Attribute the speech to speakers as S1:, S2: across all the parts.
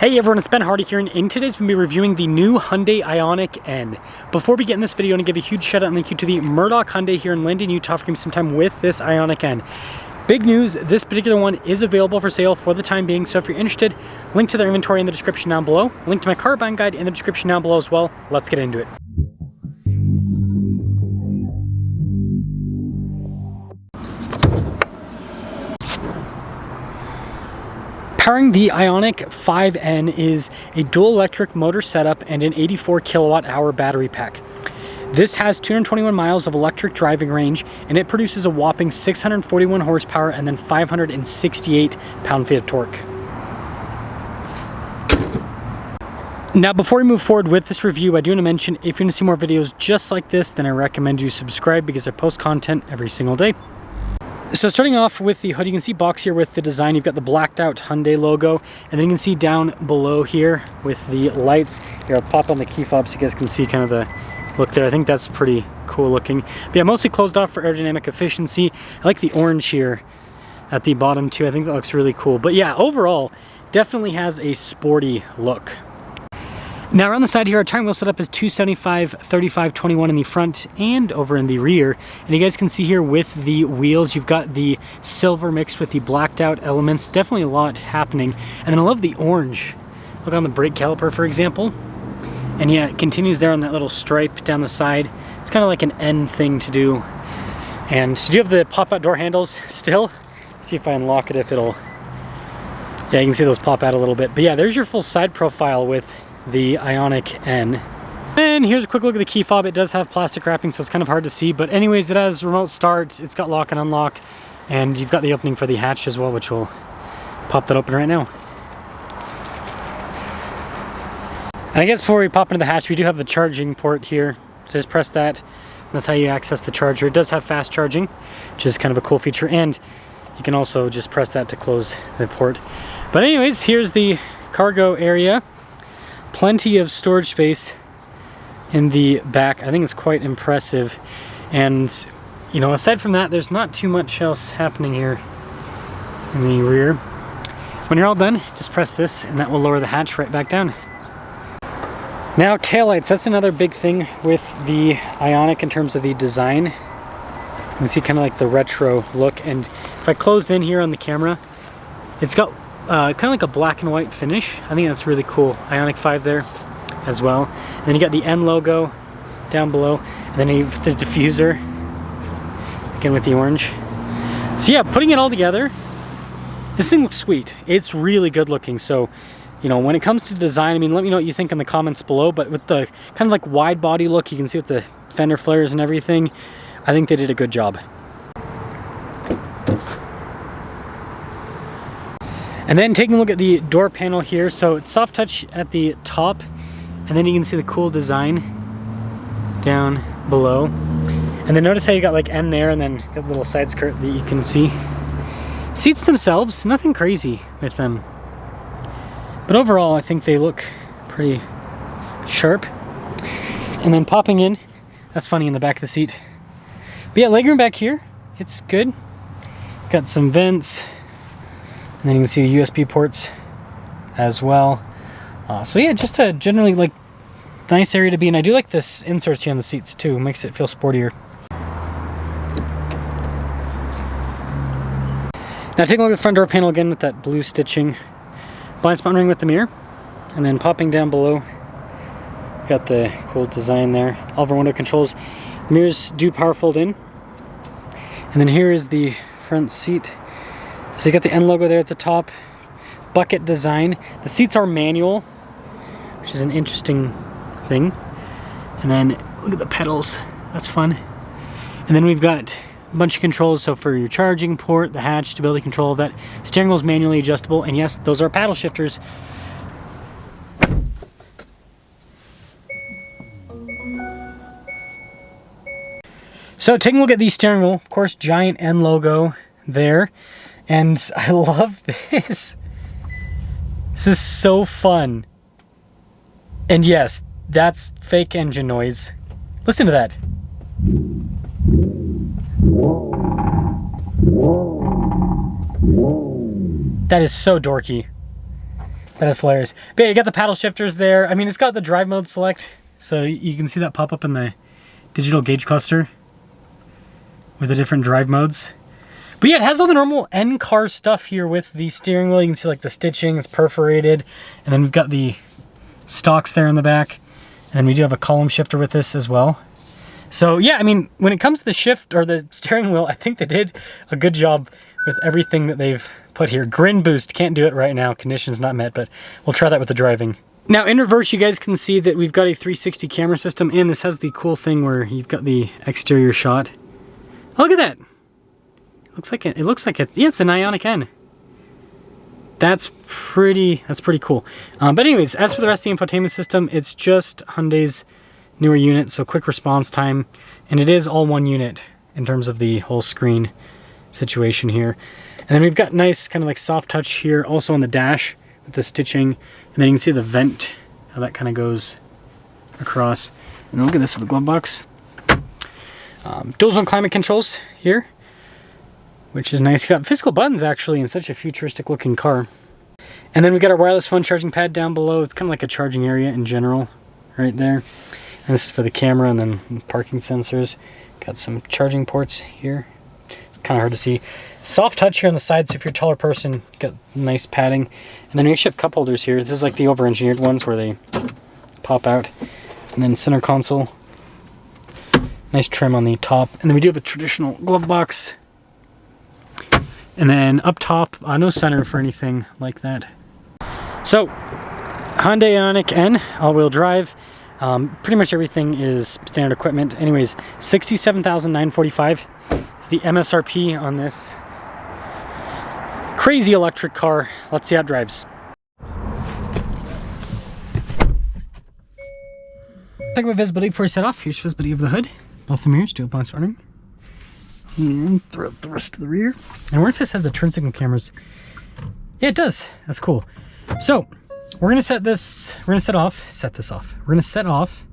S1: Hey everyone, it's Ben Hardy here, and in today's we'll be reviewing the new Hyundai Ioniq N. Before we get in this video, I want to give a huge shout out and thank you to the Murdoch Hyundai here in Linden, Utah for giving me some time with this Ioniq N. Big news, this particular one is available for sale for the time being, so if you're interested, link to their inventory in the description down below, link to my car buying guide in the description down below as well. Let's get into it. Powering the Ioniq 5N is a dual electric motor setup and an 84 kilowatt hour battery pack. This has 221 miles of electric driving range, and it produces a whopping 641 horsepower and then 568 pound-feet of torque. Now, before we move forward with this review, I do want to mention if you want to see more videos just like this, then I recommend you subscribe because I post content every single day. So starting off with the hood, you can see box here with the design. You've got the blacked out Hyundai logo, and then you can see down below here with the lights. Here, I'll pop on the key fob so you guys can see kind of the look there. I think that's pretty cool looking. But yeah, mostly closed off for aerodynamic efficiency. I like the orange here at the bottom too. I think that looks really cool. But yeah, overall, definitely has a sporty look. Now around the side here, our tire wheel setup is 275, 35, 21 in the front and over in the rear. And you guys can see here with the wheels, you've got the silver mixed with the blacked out elements. Definitely a lot happening. And then I love the orange. Look on the brake caliper, for example. And yeah, it continues there on that little stripe down the side. It's kind of like an N thing to do. And you do have the pop-out door handles still. See if I unlock it, if it'll... Yeah, you can see those pop out a little bit. But yeah, there's your full side profile with the Ioniq N. And here's a quick look at the key fob. It does have plastic wrapping, so it's kind of hard to see, but anyways, it has remote start, it's got lock and unlock, and you've got the opening for the hatch as well, which will pop that open right now. And I guess before we pop into the hatch, we do have the charging port here, so just press that, and that's how you access the charger. It does have fast charging, which is kind of a cool feature, and you can also just press that to close the port. But anyways, here's the cargo area. Plenty of storage space in the back. I think it's quite impressive. And, you know, aside from that, there's not too much else happening here in the rear. When you're all done, just press this and that will lower the hatch right back down. Now, taillights. That's another big thing with the Ioniq in terms of the design. You can see kind of like the retro look. And if I close in here on the camera, it's got kind of like a black and white finish. I think that's really cool. Ioniq 5 there as well. And then you got the N logo down below. And then you have the diffuser, again with the orange. So yeah, putting it all together, this thing looks sweet. It's really good looking. So, you know, when it comes to design, I mean, let me know what you think in the comments below. But with the kind of like wide body look, you can see with the fender flares and everything, I think they did a good job. And then taking a look at the door panel here, so it's soft touch at the top, and then you can see the cool design down below. And then notice how you got like N there, and then got a little side skirt that you can see. Seats themselves, nothing crazy with them. But overall, I think they look pretty sharp. And then popping in, that's funny in the back of the seat. But yeah, legroom back here, it's good. Got some vents. And then you can see the USB ports as well. So yeah, just a generally like nice area to be in. I do like this inserts here on the seats too. It makes it feel sportier. Now taking a look at the front door panel again with that blue stitching. Blind spot ring with the mirror. And then popping down below, got the cool design there. All of our window controls. The mirrors do power fold in. And then here is the front seat. So you got the N logo there at the top, bucket design. The seats are manual, which is an interesting thing. And then look at the pedals, that's fun. And then we've got a bunch of controls, so for your charging port, the hatch, stability control, that steering wheel is manually adjustable, and yes, those are paddle shifters. So taking a look at the steering wheel, of course, giant N logo there. And I love this. This is so fun. And yes, that's fake engine noise. Listen to that. That is so dorky. That is hilarious. But yeah, you got the paddle shifters there. I mean, it's got the drive mode select, so you can see that pop up in the digital gauge cluster with the different drive modes. But yeah, it has all the normal N-car stuff here with the steering wheel. You can see like the stitching is perforated, and then we've got the stalks there in the back, and then we do have a column shifter with this as well. So yeah, I mean, when it comes to the shift or the steering wheel, I think they did a good job with everything that they've put here. Grin boost, can't do it right now, conditions not met, but we'll try that with the driving. Now in reverse, you guys can see that we've got a 360 camera system, and this has the cool thing where you've got the exterior shot. Oh, look at that. It looks like it's, yeah, it's an Ioniq N. That's pretty cool. But anyways, as for the rest of the infotainment system, it's just Hyundai's newer unit, so quick response time, and it is all one unit in terms of the whole screen situation here. And then we've got nice kind of like soft touch here also on the dash with the stitching, and then you can see the vent, how that kind of goes across. And look at this with the glove box. Dual zone climate controls here, which is nice. You got physical buttons actually in such a futuristic looking car. And then we got our wireless phone charging pad down below. It's kind of like a charging area in general right there. And this is for the camera, and then parking sensors. Got some charging ports here. It's kind of hard to see. Soft touch here on the side, so if you're a taller person, got nice padding. And then we actually have cup holders here. This is like the over-engineered ones where they pop out. And then center console. Nice trim on the top. And then we do have a traditional glove box. And then up top, no center for anything like that. So, Hyundai Ioniq N, all-wheel drive. Pretty much everything is standard equipment. Anyways, $67,945 is the MSRP on this crazy electric car. Let's see how it drives. Talk about visibility before we set off. Here's visibility of the hood. Both the mirrors do upon starting. And throughout the rest of the rear. I wonder if this has the turn signal cameras. Yeah, it does. That's cool. So, we're gonna set this off,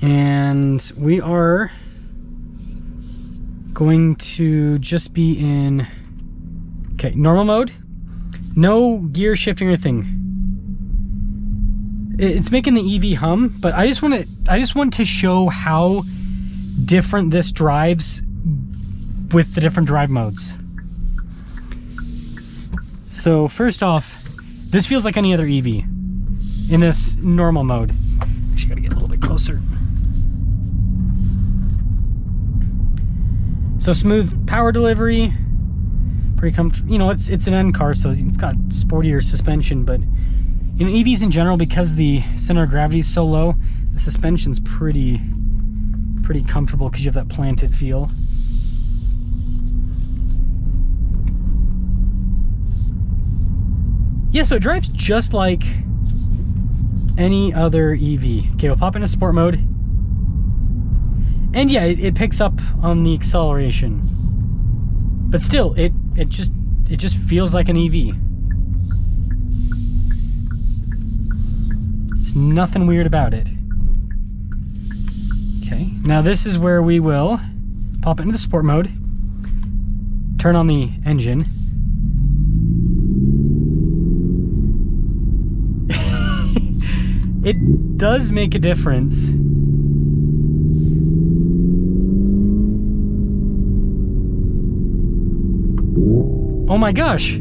S1: and we are going to just be in, okay, normal mode, no gear shifting or anything. It's making the EV hum, but I just want to show how different this drives with the different drive modes. So first off, this feels like any other EV in this normal mode. Actually, gotta get a little bit closer. So smooth power delivery, pretty comfortable. You know, it's an N car, so it's got sportier suspension, but in EVs in general, because the center of gravity is so low, the suspension's pretty comfortable because you have that planted feel. Yeah, so it drives just like any other EV. Okay, we'll pop into sport mode. And yeah, it picks up on the acceleration. But still, it just feels like an EV. It's nothing weird about it. Okay, now this is where we will pop into the sport mode, turn on the engine. It does make a difference. Oh my gosh.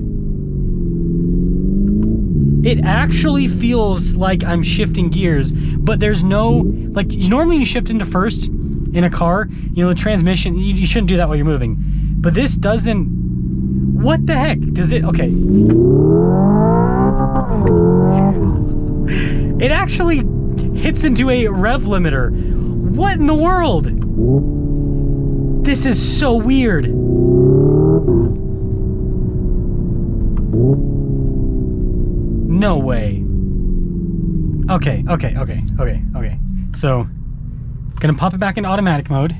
S1: It actually feels like I'm shifting gears, but there's no, like, normally you shift into first in a car, you know, the transmission, you shouldn't do that while you're moving. But this doesn't, what the heck? Does it, okay. It actually hits into a rev limiter. What in the world? This is so weird. No way. Okay. So, gonna pop it back into automatic mode.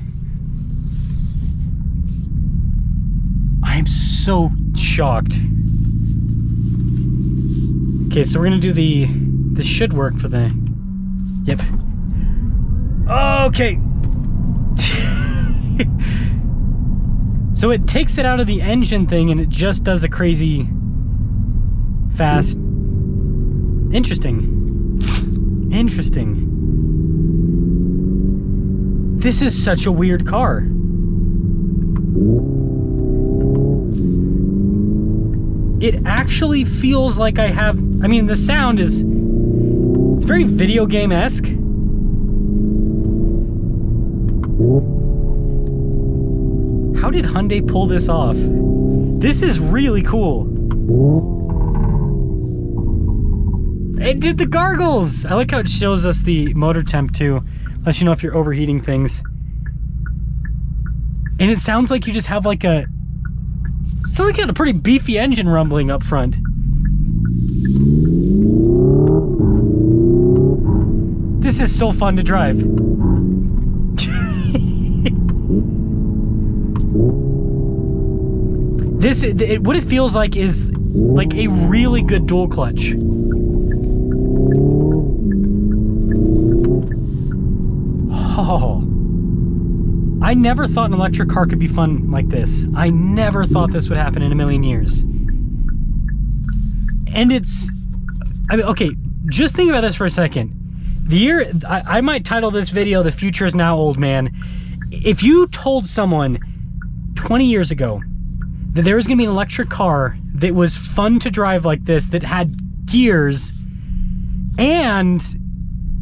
S1: I am so shocked. Okay, so we're gonna do this should work for the, yep. Okay. So it takes it out of the engine thing and it just does a crazy fast Interesting. Interesting. This is such a weird car. It actually feels like I have, I mean, the sound is, it's very video game-esque. How did Hyundai pull this off? This is really cool. It did the gargles! I like how it shows us the motor temp too. Lets you know if you're overheating things. And it sounds like you just have like a... It sounds like you had a pretty beefy engine rumbling up front. This is so fun to drive. What it feels like is like a really good dual clutch. Oh, I never thought an electric car could be fun like this. I never thought this would happen in a million years. And it's, I mean, okay, just think about this for a second. The year, I might title this video, "The Future is Now, Old Man." If you told someone 20 years ago that there was gonna be an electric car that was fun to drive like this, that had gears and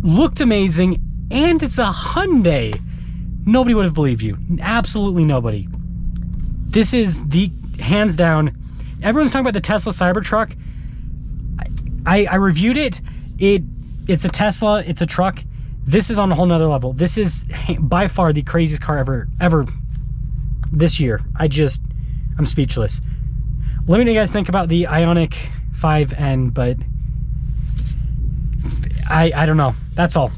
S1: looked amazing, and it's a Hyundai, nobody would have believed you. Absolutely nobody. This is the, hands down, everyone's talking about the Tesla Cybertruck. I reviewed it. It's a Tesla, it's a truck. This is on a whole nother level. This is by far the craziest car ever this year. I'm speechless. Let me know what you guys think about the Ioniq 5N, but I don't know. That's all.